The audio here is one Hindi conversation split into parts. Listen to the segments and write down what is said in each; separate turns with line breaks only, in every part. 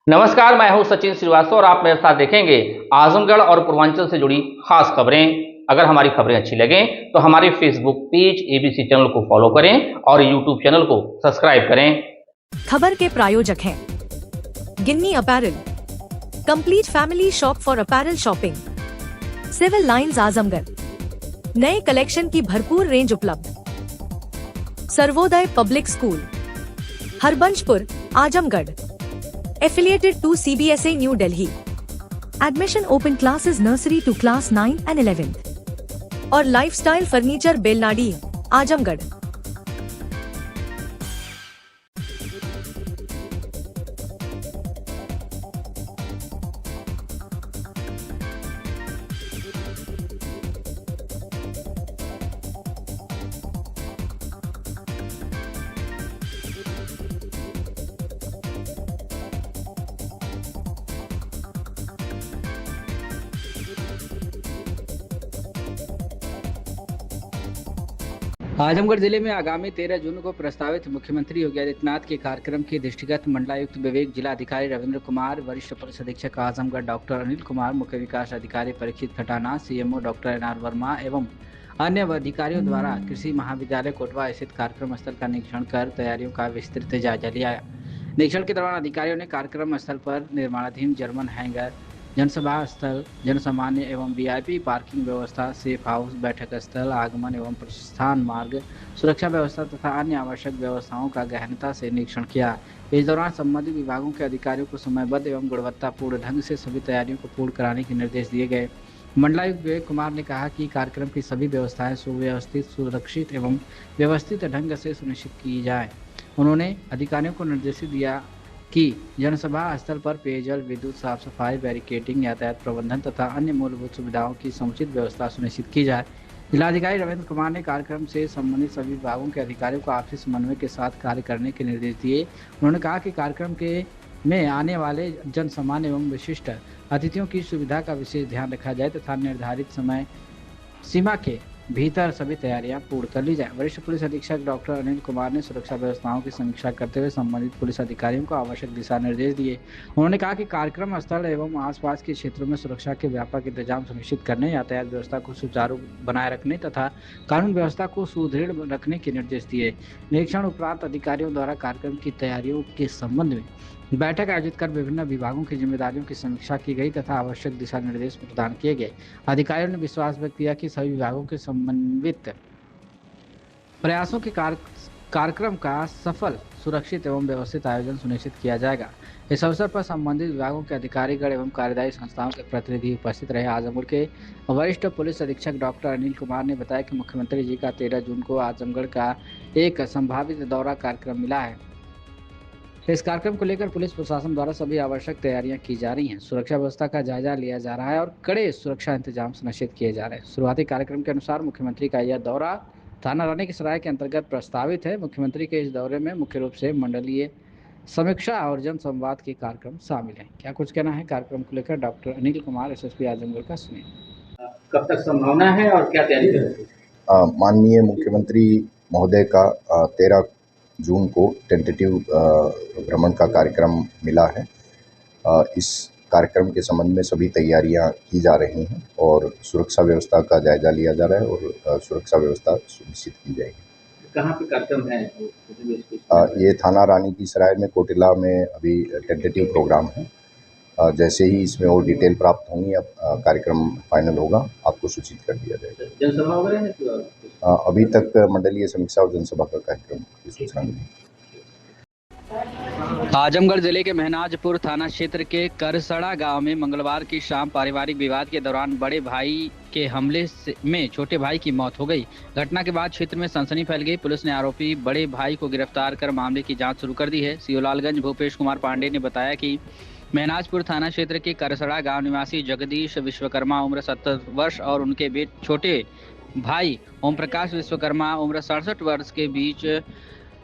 नमस्कार, मैं हूं सचिन श्रीवास्तव और आप मेरे साथ देखेंगे आजमगढ़ और पूर्वांचल से जुड़ी खास खबरें। अगर हमारी खबरें अच्छी लगें तो हमारे फेसबुक पेज एबीसी चैनल को फॉलो करें और यूट्यूब चैनल को सब्सक्राइब करें।
खबर के प्रायोजक हैं Ginni apparel, complete family shop for apparel shopping, civil lines Azamgarh, नए कलेक्शन की भरपूर रेंज उपलब्ध, Sarvodaya public school, Harbanshpur, Azamgarh, affiliated to CBSA New Delhi. Admission open classes nursery to class 9 and 11th. और लाइफस्टाइल फर्नीचर बेलनाडी, आजमगढ़।
आजमगढ़ जिले में आगामी 13 जून को प्रस्तावित मुख्यमंत्री योगी आदित्यनाथ के कार्यक्रम के दृष्टिगत मंडलायुक्त विवेक, जिलाधिकारी रविंद्र कुमार, वरिष्ठ पुलिस अधीक्षक आजमगढ़ डॉक्टर अनिल कुमार, मुख्य विकास अधिकारी Parikshit Khatana, CMO doctor NR Verma एवं अन्य अधिकारियों द्वारा कृषि महाविद्यालय कोटवा स्थित कार्यक्रम स्थल का निरीक्षण कर तैयारियों का विस्तृत जायजा लिया। निरीक्षण के दौरान अधिकारियों ने कार्यक्रम स्थल पर निर्माणाधीन जर्मन हैंगर, जनसभा स्थल, जनसामान्य एवं वीआईपी पार्किंग व्यवस्था, सेफ हाउस, बैठक स्थल, आगमन एवं प्रस्थान मार्ग, सुरक्षा व्यवस्था तथा अन्य आवश्यक व्यवस्थाओं का गहनता से निरीक्षण किया। इस दौरान संबंधित विभागों के अधिकारियों को समयबद्ध एवं गुणवत्तापूर्ण ढंग से सभी तैयारियों को पूर्ण कराने के निर्देश दिए गए। मंडलायुक्त विवेक कुमार ने कहा कि कार्यक्रम की सभी व्यवस्थाएं सुव्यवस्थित, सुरक्षित एवं व्यवस्थित ढंग से सुनिश्चित की जाए। उन्होंने अधिकारियों को निर्देशित दिया कि जनसभा स्थल पर पेयजल, विद्युत, साफ सफाई, बैरिकेडिंग, यातायात प्रबंधन तथा अन्य मूलभूत सुविधाओं की समुचित व्यवस्था सुनिश्चित की जाए। जिलाधिकारी रविंद्र कुमार ने कार्यक्रम से संबंधित सभी विभागों के अधिकारियों को आपसी समन्वय के साथ कार्य करने के निर्देश दिए। उन्होंने कहा कि कार्यक्रम में आने वाले जनसामान्य एवं विशिष्ट अतिथियों की सुविधा का विशेष ध्यान रखा जाए तथा निर्धारित समय सीमा के भीतर सभी तैयारियां पूर्ण कर ली जाए। वरिष्ठ पुलिस अधीक्षक डॉक्टर अनिल कुमार ने सुरक्षा व्यवस्थाओं की समीक्षा करते हुए संबंधित पुलिस अधिकारियों को आवश्यक दिशा निर्देश दिए। उन्होंने कहा कि कार्यक्रम स्थल एवं आसपास के क्षेत्रों में सुरक्षा के व्यापक इंतजाम सुनिश्चित करने, यातायात व्यवस्था को सुचारू बनाए रखने तथा कानून व्यवस्था को सुदृढ़ रखने के निर्देश दिए। निरीक्षण उपरांत अधिकारियों द्वारा कार्यक्रम की तैयारियों के संबंध में बैठक आयोजित कर विभिन्न विभागों की जिम्मेदारियों की समीक्षा की गई तथा आवश्यक दिशा निर्देश प्रदान किए गए। अधिकारियों ने विश्वास व्यक्त किया कि सभी विभागों के समन्वित प्रयासों के कार्यक्रम का सफल, सुरक्षित एवं व्यवस्थित आयोजन सुनिश्चित किया जाएगा। इस अवसर पर संबंधित विभागों के अधिकारीगण एवं कार्यदायी संस्थाओं के प्रतिनिधि उपस्थित रहे। आजमगढ़ के वरिष्ठ पुलिस अधीक्षक डॉक्टर अनिल कुमार ने बताया कि मुख्यमंत्री जी का 13 जून को आजमगढ़ का एक संभावित दौरा कार्यक्रम मिला है। इस कार्यक्रम को लेकर पुलिस प्रशासन द्वारा सभी आवश्यक तैयारियां की जा रही हैं। सुरक्षा व्यवस्था का जायजा लिया जा रहा है और कड़े सुरक्षा इंतजाम सुनिश्चित किए जा रहे हैं। शुरुआती कार्यक्रम के अनुसार मुख्यमंत्री का यह दौरा थाना रानी की सराय के अंतर्गत प्रस्तावित है। मुख्यमंत्री के इस दौरे में मुख्य रूप से मंडलीय समीक्षा और जन संवाद के कार्यक्रम शामिल हैं। क्या कुछ कहना है कार्यक्रम को लेकर डॉक्टर अनिल कुमार, एसएसपी आजमगढ़ का, सुनिए।
कब तक संभावना है और क्या तैयारी कर रहे हैं?
माननीय मुख्यमंत्री महोदय का 13 जून को टेंटेटिव भ्रमण का कार्यक्रम मिला है। इस कार्यक्रम के संबंध में सभी तैयारियां की जा रही हैं और सुरक्षा व्यवस्था का जायजा लिया जा रहा है और सुरक्षा व्यवस्था सुनिश्चित की जाएगी।
कहाँ पे कार्यक्रम है?
ये थाना रानी की सराय में कोटिला में अभी टेंटेटिव प्रोग्राम है। जैसे ही इसमें और डिटेल प्राप्त होंगी, अब कार्यक्रम फाइनल होगा, आपको सूचित कर दिया जाएगा।
जनसभा वगैरह है?
अभी तक मंडलीय समीक्षा और जनसभा का कार्यक्रम की सूचना मिली।
आजमगढ़ जिले के महनाजपुर थाना क्षेत्र के करसड़ा गांव में मंगलवार की शाम पारिवारिक विवाद के दौरान बड़े भाई के हमले में छोटे भाई की मौत हो गई। घटना के बाद क्षेत्र में सनसनी फैल गई। पुलिस ने आरोपी बड़े भाई को गिरफ्तार कर मामले की जांच शुरू कर दी है। सियोलालगंज भूपेश कुमार पांडे ने बताया कि महनाजपुर थाना क्षेत्र के करसड़ा गांव निवासी जगदीश विश्वकर्मा उम्र 70 वर्ष और उनके छोटे भाई ओम प्रकाश विश्वकर्मा उम्र 67 वर्ष के बीच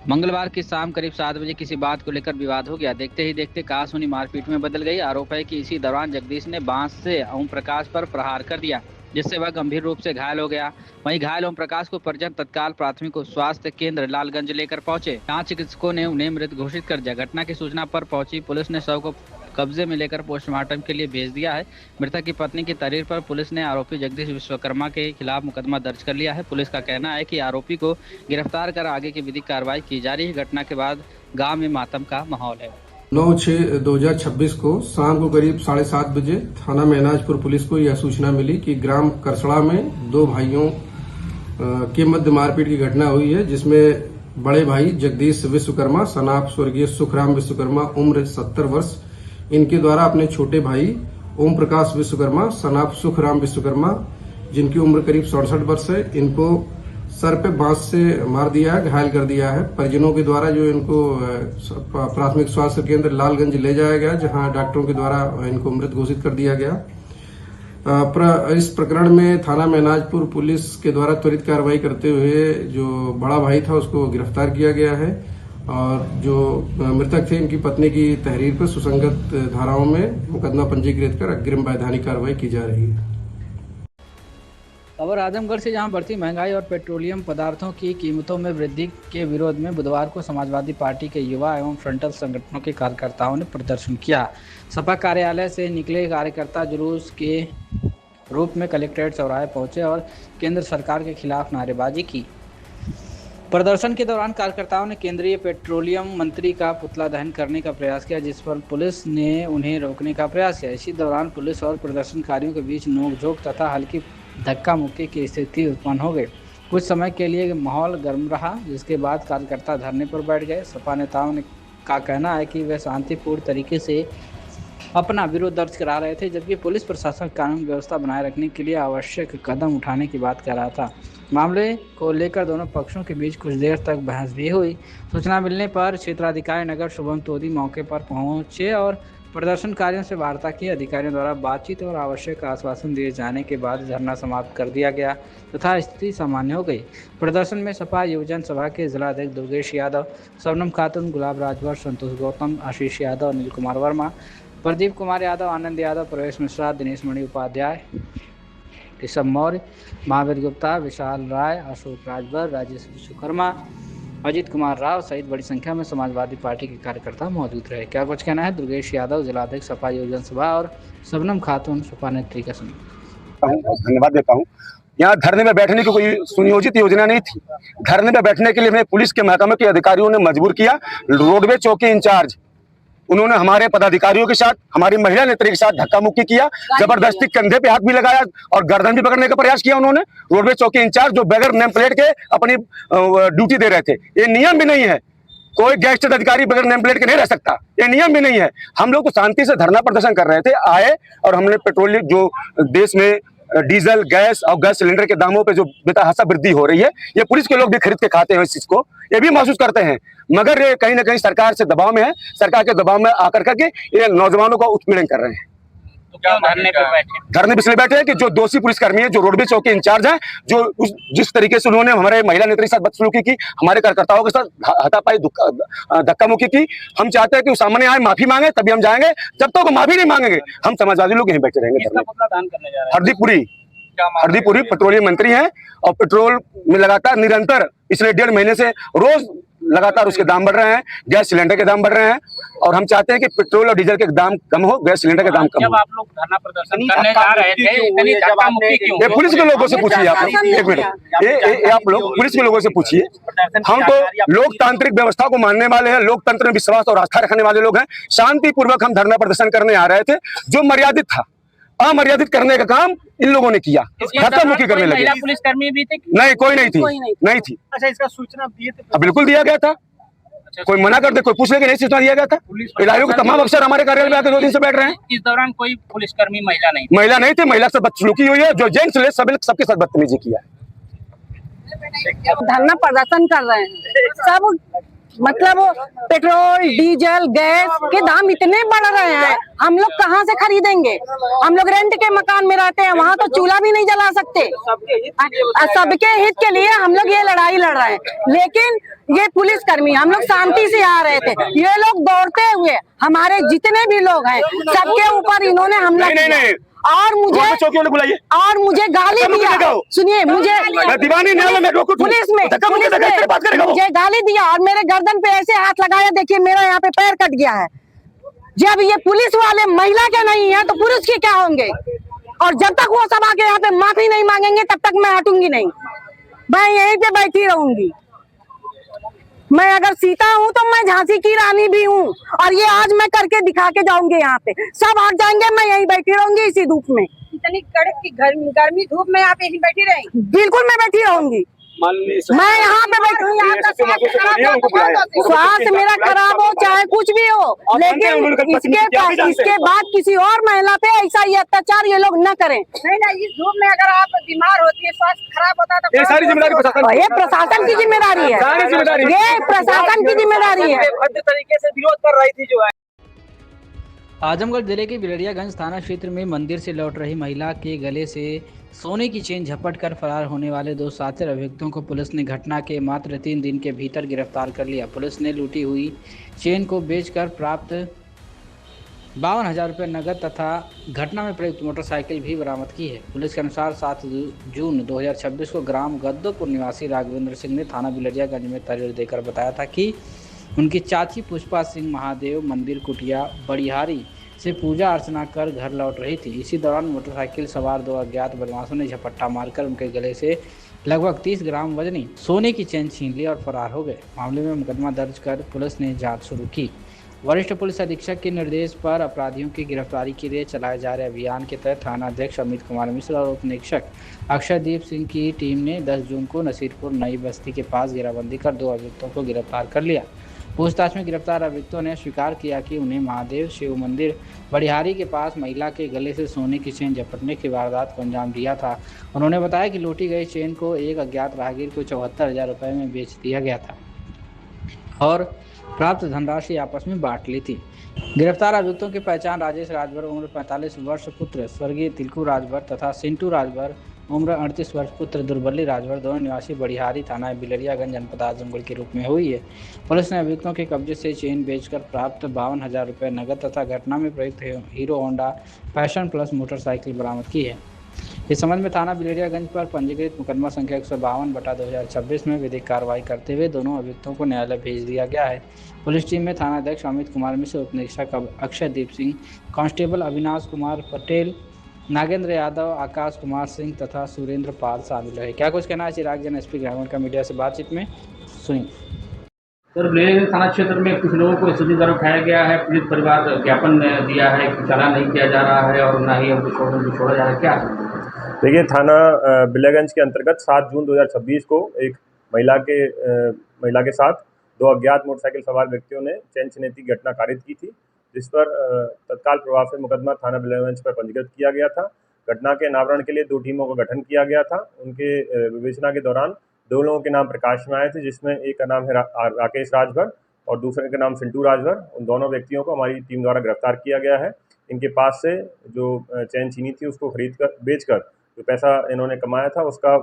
मंगलवार की शाम करीब 7 बजे किसी बात को लेकर विवाद हो गया। देखते ही देखते कहासुनी मारपीट में बदल गई। आरोप है कि इसी दौरान जगदीश ने बांस से ओम प्रकाश पर प्रहार कर दिया, जिससे वह गंभीर रूप से घायल हो गया। वहीं घायल ओम प्रकाश को परिजन तत्काल प्राथमिक स्वास्थ्य केंद्र लालगंज लेकर पहुंचे। जहां चिकित्सकों ने उन्हें मृत घोषित कर दिया। घटना की सूचना पर पहुंची पुलिस ने शव को कब्जे में लेकर पोस्टमार्टम के लिए भेज दिया है। मृतक की पत्नी की तहरीर पर पुलिस ने आरोपी जगदीश विश्वकर्मा के खिलाफ मुकदमा दर्ज कर लिया है। पुलिस का कहना है कि आरोपी को गिरफ्तार कर आगे की विधिक कार्रवाई की जा रही है। घटना के बाद गाँव में मातम का माहौल है।
9/6/2026 को शाम को करीब 7:30 बजे थाना महनाजपुर पुलिस को यह सूचना मिली कि ग्राम करसड़ा में दो भाइयों के मध्य मारपीट की घटना हुई है, जिसमें बड़े भाई जगदीश विश्वकर्मा सनाफ स्वर्गीय सुखराम विश्वकर्मा उम्र 70 वर्ष इनके द्वारा अपने छोटे भाई ओम प्रकाश विश्वकर्मा सनाफ सुखराम विश्वकर्मा जिनकी उम्र करीब 67 वर्ष है, इनको सर पे बांस से मार दिया है, घायल कर दिया है। परिजनों के द्वारा जो इनको प्राथमिक स्वास्थ्य केंद्र लालगंज ले जाया गया, जहां डॉक्टरों के द्वारा इनको मृत घोषित कर दिया गया। इस प्रकरण में थाना महनाजपुर पुलिस के द्वारा त्वरित कार्रवाई करते हुए जो बड़ा भाई था उसको गिरफ्तार किया गया है और जो मृतक थे इनकी पत्नी की तहरीर पर सुसंगत धाराओं में मुकदमा पंजीकृत कर अग्रिम वैधानिक कार्रवाई की जा रही है।
खबर आजमगढ़ से, जहां बढ़ती महंगाई और पेट्रोलियम पदार्थों की कीमतों में वृद्धि के विरोध में बुधवार को समाजवादी पार्टी के युवा एवं फ्रंटल संगठनों के कार्यकर्ताओं ने प्रदर्शन किया। सपा कार्यालय से निकले कार्यकर्ता जुलूस के रूप में कलेक्ट्रेट चौराहे पहुंचे और केंद्र सरकार के खिलाफ नारेबाजी की। प्रदर्शन के दौरान कार्यकर्ताओं ने केंद्रीय पेट्रोलियम मंत्री का पुतला दहन करने का प्रयास किया, जिस पर पुलिस ने उन्हें रोकने का प्रयास किया। इसी दौरान पुलिस और प्रदर्शनकारियों के बीच नोकझोंक तथा हल्की धक्का मुक्की की स्थिति उत्पन्न हो गई। कुछ समय के लिए माहौल गर्म रहा, जिसके बाद कार्यकर्ता धरने पर बैठ गए। सपा नेताओं का कहना है कि वे शांतिपूर्ण तरीके से अपना विरोध दर्ज करा रहे थे, जबकि पुलिस प्रशासन कानून व्यवस्था बनाए रखने के लिए आवश्यक कदम उठाने की बात कर रहा था। मामले को लेकर दोनों पक्षों के बीच कुछ देर तक बहस भी हुई। सूचना मिलने पर क्षेत्राधिकारी नगर शुभम तोदी मौके पर पहुंचे और प्रदर्शनकारियों से वार्ता की। अधिकारियों द्वारा बातचीत और आवश्यक आश्वासन दिए जाने के बाद धरना समाप्त कर दिया गया तथा स्थिति सामान्य हो गई। प्रदर्शन में सपा युवजन सभा के जिलाध्यक्ष दुर्गेश यादव, शबनम खातून, गुलाब राजभर, संतोष गौतम, आशीष यादव, अनिल कुमार वर्मा, प्रदीप कुमार यादव, आनंद यादव, प्रवेश मिश्रा, दिनेश मणि उपाध्याय, ऋषभ मौर्य, महावीर गुप्ता, विशाल राय, अशोक राजभर, राजेश विश्वकर्मा, अजीत कुमार राव सहित बड़ी संख्या में समाजवादी पार्टी के कार्यकर्ता मौजूद रहे। क्या कुछ कहना है दुर्गेश यादव, जिलाध्यक्ष सपा योजना सभा और शबनम खातून सपा नेत्री का सुनिए।
धन्यवाद देता हूँ। यहाँ धरने में बैठने की कोई सुनियोजित योजना नहीं थी। धरने में बैठने के लिए हमें पुलिस के महकमे के अधिकारियों ने मजबूर किया। रोडवेज चौकी इंचार्ज उन्होंने हमारे पदाधिकारियों के साथ, हमारी महिला नेत्री के साथ धक्का मुक्की किया, जबरदस्ती कंधे पे हाथ भी लगाया और गर्दन भी पकड़ने का प्रयास किया उन्होंने। रोडवेज चौकी इंचार्ज जो बगैर नेम प्लेट के अपनी ड्यूटी दे रहे थे। ये नियम भी नहीं है, कोई गैजेटेड अधिकारी बगैर नेम प्लेट के नहीं रह सकता, ये नियम भी नहीं है। हम लोग तो शांति से धरना प्रदर्शन कर रहे थे, आए और हमने पेट्रोलियम जो देश में डीजल, गैस और गैस सिलेंडर के दामों पे जो बेतहाशा वृद्धि हो रही है, ये पुलिस के लोग भी खरीद के खाते हैं, इस चीज को ये भी महसूस करते हैं। मगर ये कहीं ना कहीं सरकार से दबाव में है, सरकार के दबाव में आकर करके ये नौजवानों का उत्पीड़न कर रहे हैं।
तो क्या धरने पे बैठे?
धरने पे इसलिए बैठे हैं कि जो दोषी पुलिसकर्मी है, जो रोडवेज चौकी इंचार्ज है, जो जिस तरीके से उन्होंने हमारे महिला नेत्री के साथ बदसलूकी की, हमारे कार्यकर्ताओं के साथ हाथापाई धक्का मुक्की की, हम चाहते हैं कि वो सामने आए, माफी मांगे, तभी हम जाएंगे। जब तक वो माफी नहीं मांगेंगे हम समाजवादी लोग यहीं बैठे रहेंगे। हरदीपुरी पेट्रोलियम मंत्री हैं और पेट्रोल में लगातार निरंतर पिछले 1.5 महीने से रोज लगातार उसके दाम बढ़ रहे हैं, गैस सिलेंडर के दाम बढ़ रहे हैं और हम चाहते हैं कि पेट्रोल और डीजल के दाम कम हो, गैस सिलेंडर के दाम कम हो।
जब आप लोग धरना प्रदर्शन करने जा रहे थे, इतनी धक्का मुक्की क्यों?
ये पुलिस के लोगों से पूछिए आप, एक मिनट, ये आप लोग पुलिस के लोगों से पूछिए। हम तो लोकतांत्रिक व्यवस्था को मानने वाले हैं, लोकतंत्र में विश्वास और आस्था रखने वाले लोग हैं। शांतिपूर्वक हम धरना प्रदर्शन करने आ रहे थे, जो मर्यादित था। अमर्यादित करने का काम इन लोगों ने किया, धक्का मुक्की करने लगे।
पुलिसकर्मी भी थे?
नहीं, कोई नहीं थी, नहीं थी।
अच्छा, इसका सूचना दिए थे?
बिल्कुल दिया गया था। कोई मना कर दे, कोई पूछ ले कि नहीं, सूचना दिया गया था। इलाहियों के तमाम अफसर हमारे कार्यालय में आकर 2 दिन से बैठ रहे हैं।
इस दौरान कोई पुलिसकर्मी महिला नहीं?
महिला नहीं थी, महिला से बदसलूकी हुई है, जो जेंट्स ले सबके साथ बदतमीजी किया है।
धरना प्रदर्शन कर रहे हैं सब, मतलब पेट्रोल, डीजल, गैस के दाम इतने बढ़ रहे हैं, हम लोग कहाँ से खरीदेंगे? हम लोग रेंट के मकान में रहते हैं, वहाँ तो चूल्हा भी नहीं जला सकते। सबके हित के लिए हम लोग ये लड़ाई लड़ रहे हैं। लेकिन ये पुलिसकर्मी, हम लोग शांति से आ रहे थे, ये लोग दौड़ते हुए, हमारे जितने भी लोग हैं सबके ऊपर इन्होंने हमला किया और मुझे गाली दिया। सुनिए, मुझे पुलिस में मुझे गाली दिया और मेरे गर्दन पे ऐसे हाथ लगाया। देखिए, मेरा यहाँ पे पैर कट गया है। जब ये पुलिस वाले महिला के नहीं है तो पुरुष के क्या होंगे? और जब तक वो सब आके यहाँ पे माफी नहीं मांगेंगे तब तक मैं हटूंगी नहीं, मैं यहीं पे बैठी रहूंगी। मैं अगर सीता हूँ तो मैं झांसी की रानी भी हूँ, और ये आज मैं करके दिखा के जाऊंगी। यहाँ पे सब हट जाएंगे, मैं यहीं बैठी रहूंगी इसी धूप में।
इतनी कड़क की गर्मी धूप में आप यहीं बैठी रहेंगी?
बिल्कुल मैं बैठी रहूंगी, मैं यहाँ पे बैठी हूँ। यहाँ का स्वास्थ्य मेरा खराब हो चाहे कुछ भी हो, लेकिन इसके बाद किसी और महिला पे ऐसा ही अत्याचार ये लोग न करें।
नहीं, इस धूप में अगर आप बीमार होती है, स्वास्थ्य खराब होता है तो
ये सारी जिम्मेदारी
ये प्रशासन की जिम्मेदारी है, ये प्रशासन की जिम्मेदारी है।
तरीके से विरोध कर रही थी जो है।
आजमगढ़ जिले के बिलरियागंज थाना क्षेत्र में मंदिर से लौट रही महिला के गले से सोने की चेन झपट कर फरार होने वाले 2 शातिर अभियुक्तों को पुलिस ने घटना के मात्र 3 दिन के भीतर गिरफ्तार कर लिया। पुलिस ने लूटी हुई चेन को बेचकर प्राप्त 52,000 रुपये नकद तथा घटना में प्रयुक्त मोटरसाइकिल भी बरामद की है। पुलिस के अनुसार 7 जून 2026 को ग्राम गद्दोपुर निवासी राघवेंद्र सिंह ने थाना बिलरियागंज में तहरीर देकर बताया था कि उनकी चाची पुष्पा सिंह महादेव मंदिर कुटिया बड़िहारी से पूजा अर्चना कर घर लौट रही थी। इसी दौरान मोटरसाइकिल सवार 2 अज्ञात बदमाशों ने झपट्टा मारकर उनके गले से लगभग 30 ग्राम वजनी सोने की चेन छीन ली और फरार हो गए। मामले में मुकदमा दर्ज कर पुलिस ने जांच शुरू की। वरिष्ठ पुलिस अधीक्षक के निर्देश पर अपराधियों की गिरफ्तारी के लिए चलाए जा रहे अभियान के तहत थाना अध्यक्ष अमित कुमार मिश्र और उप निरीक्षक अक्षयदीप सिंह की टीम ने 10 जून को नसीरपुर नई बस्ती के पास घेराबंदी कर 2 अभियुक्तों को गिरफ्तार कर लिया। पूछताछ में गिरफ्तार अभियुक्तों ने स्वीकार किया कि उन्हें महादेव शिव मंदिर बड़िहारी के पास महिला के गले से सोने की चेन झपटने की वारदात को अंजाम दिया था। उन्होंने बताया कि लूटी गई चेन को एक अज्ञात राहगीर को 74,000 रुपये में बेच दिया गया था और प्राप्त धनराशि आपस में बांट ली थी। गिरफ्तार अभियुक्तों की पहचान राजेश राजभर उम्र 45 वर्ष पुत्र स्वर्गीय तिलकू राजभर तथा सिंटू राजभर उम्र 38 वर्ष पुत्र दुर्बल्ली राजभर दोनों निवासी बड़िहारी थाना बिलरियागंज जनपद आजमगढ़ के रूप में हुई है। पुलिस ने अभियुक्तों के कब्जे से चेन बेचकर प्राप्त 52,000 रुपये नकद तथा घटना में प्रयुक्त hero Honda passion plus motorcycle बरामद की है। इस संबंध में थाना बिलरियागंज पर पंजीकृत मुकदमा संख्या 152/2026 में विधिक कार्रवाई करते हुए दोनों अभियुक्तों को न्यायालय भेज दिया गया है। पुलिस टीम में थाना अध्यक्ष अमित कुमार मिश्र, उप निरीक्षक अक्षयदीप सिंह, कांस्टेबल अविनाश कुमार पटेल, नागेंद्र यादव, आकाश कुमार सिंह तथा सुरेंद्र पाल शामिल है। क्या कुछ कहना है चिराग जैन एसपी ग्रामीण का मीडिया से बातचीत में, सुनिए।
सर, बिलरियागंज थाना क्षेत्र में कुछ लोगों को एसओजी द्वारा उठाया गया है, पीड़ित परिवार ज्ञापन दिया है कि चालान नहीं किया जा रहा है और ना ही हमको छोड़ा जा रहा है, क्या?
देखिए, थाना बिलरियागंज के अंतर्गत 7 जून 2026 को एक महिला के साथ 2 अज्ञात मोटरसाइकिल सवार व्यक्तियों ने चेन छीनने की घटना कारित की थी, जिस पर तत्काल प्रभाव से मुकदमा थाना बिलरियागंज पर पंजीकृत किया गया था। घटना के अनावरण के लिए 2 टीमों का गठन किया गया था। उनके विवेचना के दौरान 2 लोगों के नाम प्रकाश में आए थे, जिसमें एक का नाम है राकेश राजभर और दूसरे का नाम सिंटू राजभर। उन दोनों व्यक्तियों को हमारी टीम द्वारा गिरफ्तार किया गया है। इनके पास से जो चेन छीनी थी उसको बेचकर जो पैसा इन्होंने कमाया था उसका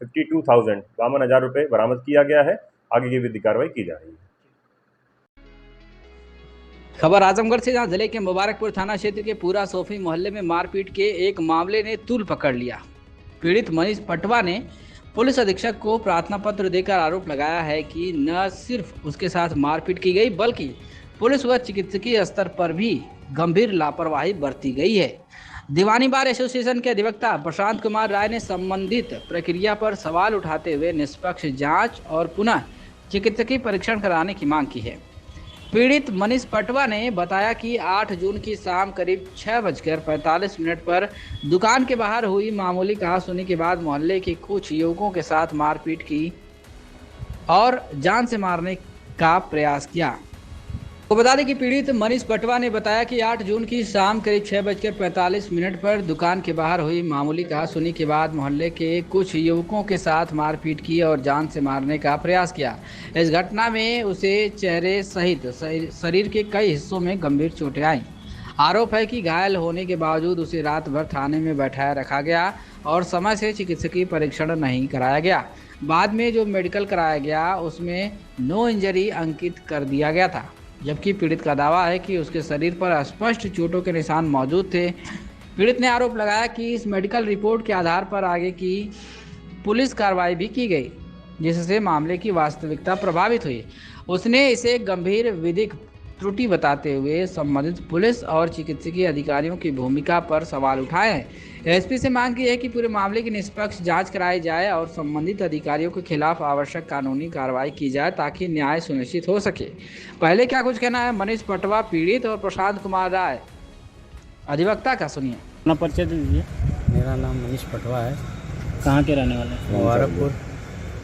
52,000 रुपये बरामद किया गया है। आगे की विधिक कार्रवाई की जा रही है।
खबर आजमगढ़ से, जहां जिले के मुबारकपुर थाना क्षेत्र के पूरा सोफी मोहल्ले में मारपीट के एक मामले ने तूल पकड़ लिया। पीड़ित मनीष पटवा ने पुलिस अधीक्षक को प्रार्थना पत्र देकर आरोप लगाया है कि न सिर्फ उसके साथ मारपीट की गई बल्कि पुलिस व चिकित्सकीय स्तर पर भी गंभीर लापरवाही बरती गई है। दीवानी बार एसोसिएशन के अधिवक्ता प्रशांत कुमार राय ने संबंधित प्रक्रिया पर सवाल उठाते हुए निष्पक्ष जांच और पुनः चिकित्सकीय परीक्षण कराने की मांग की है। पीड़ित मनीष पटवा ने बताया कि 8 जून की शाम करीब 6:45 पर दुकान के बाहर हुई मामूली कहासुनी के बाद मोहल्ले के कुछ युवकों के साथ मारपीट की और जान से मारने का प्रयास किया। तो बता दें कि पीड़ित मनीष पटवा ने बताया कि 8 जून की शाम करीब 6:45 पर दुकान के बाहर हुई मामूली कहासुनी के बाद मोहल्ले के कुछ युवकों के साथ मारपीट की और जान से मारने का प्रयास किया। इस घटना में उसे चेहरे सहित शरीर के कई हिस्सों में गंभीर चोटें आईं। आरोप है कि घायल होने के बावजूद उसे रात भर थाने में बैठाया रखा गया और समय से चिकित्सकीय परीक्षण नहीं कराया गया। बाद में जो मेडिकल कराया गया उसमें नो इंजरी अंकित कर दिया गया था, जबकि पीड़ित का दावा है कि उसके शरीर पर स्पष्ट चोटों के निशान मौजूद थे। पीड़ित ने आरोप लगाया कि इस मेडिकल रिपोर्ट के आधार पर आगे की पुलिस कार्रवाई भी की गई, जिससे मामले की वास्तविकता प्रभावित हुई। उसने इसे गंभीर विधिक त्रुटि बताते हुए संबंधित पुलिस और चिकित्सकीय अधिकारियों की भूमिका पर सवाल उठाए हैं। एसपी से मांग की है कि पूरे मामले की निष्पक्ष जांच कराई जाए और संबंधित अधिकारियों के खिलाफ आवश्यक कानूनी कार्रवाई की जाए ताकि न्याय सुनिश्चित हो सके। पहले क्या कुछ कहना है मनीष पटवा पीड़ित और प्रशांत कुमार राय अधिवक्ता का, सुनिए।
अपना परिचय दे दीजिए।
मेरा नाम मनीष पटवा है।
कहाँ के रहने वाले हैं?
मुबारकपुर